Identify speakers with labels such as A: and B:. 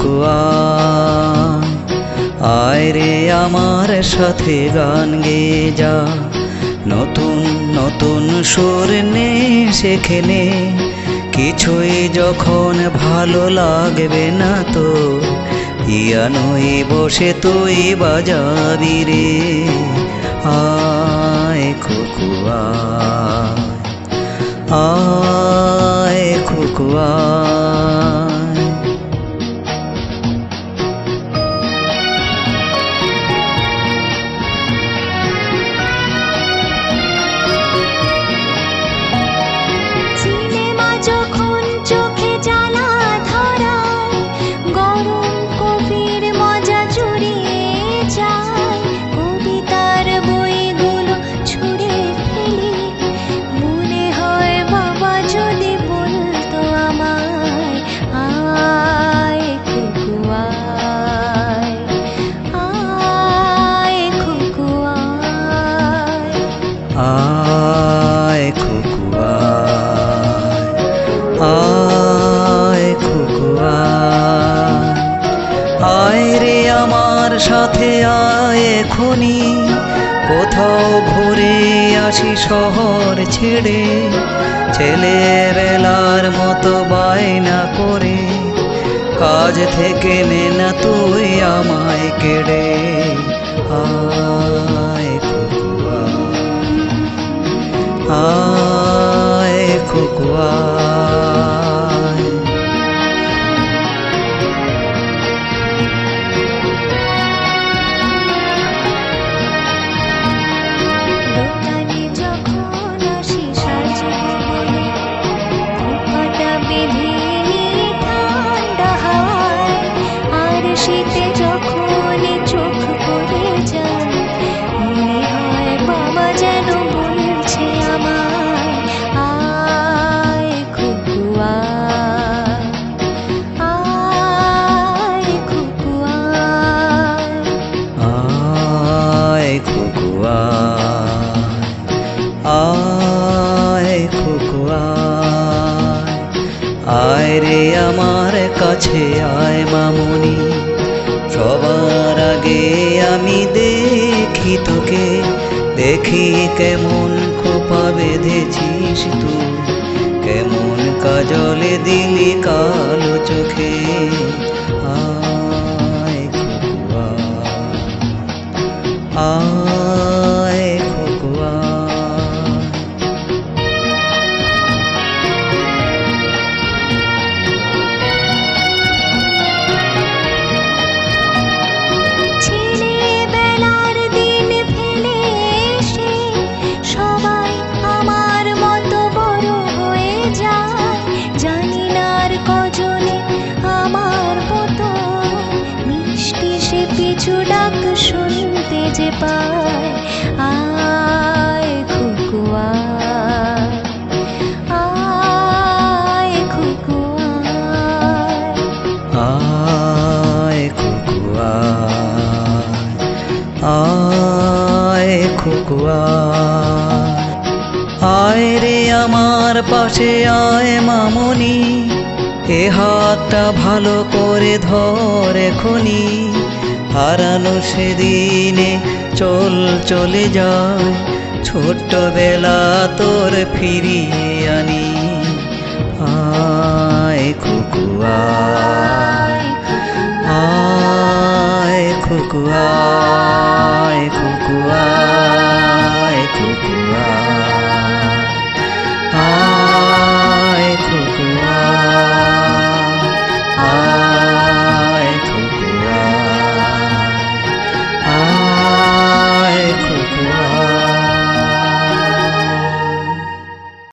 A: খুকুয়া আয় রে আমার সাথে গান গেয়ে যা, নতুন নতুন সুর নে শেখেনে, কিছুই যখন ভালো লাগবে না তো পিয়ানোয় বসে তুই বাজাবি রে। আয় খুকুয়া আয় খুকুয়া। আয় খুকুয়া আয় খুকুয়া আয় রে আমার সাথে আয় এখনি, কোথাও ঘুরে আসি শহর ছেড়ে, ছেলেবেলার মতো বায়না করে কাজ থেকে নে না তুই আমায় কেড়ে। আয় খুকুয়া আয় খুকুয়া।
B: শীতে যখন চোখ পড়ে যায়, মনে হয় বাবা যেন বলছে আমায় আয় খুকুয়া আয় খুকুয়া
A: আয় খুকুয়া আয় খুকুয়া আয় রে আমার কাছে আয় মামুনি, সবার আগে আমি দেখি তোকে, দেখি কেমন খোপা বেঁধেছিস তুই, কেমন কাজলে দিলি কালো চোখে। আয় খুকুয়া আয় খুকুয়া।
B: পিছু ডাক শুনতে যে পায় আয় খুকুয়া আয় খুকুয়া
A: আয় খুকুয়া আয় খুকুয়া আয় রে আমার পাশে আয় মামনি, এ হাতটা ভালো করে ধর এখনি, হারানো সেদিনে চল চলে যায়, ছোট্টবেলা তোর ফিরিয়ে আনি। আয় খুকুয়া আয় খুকুয়া।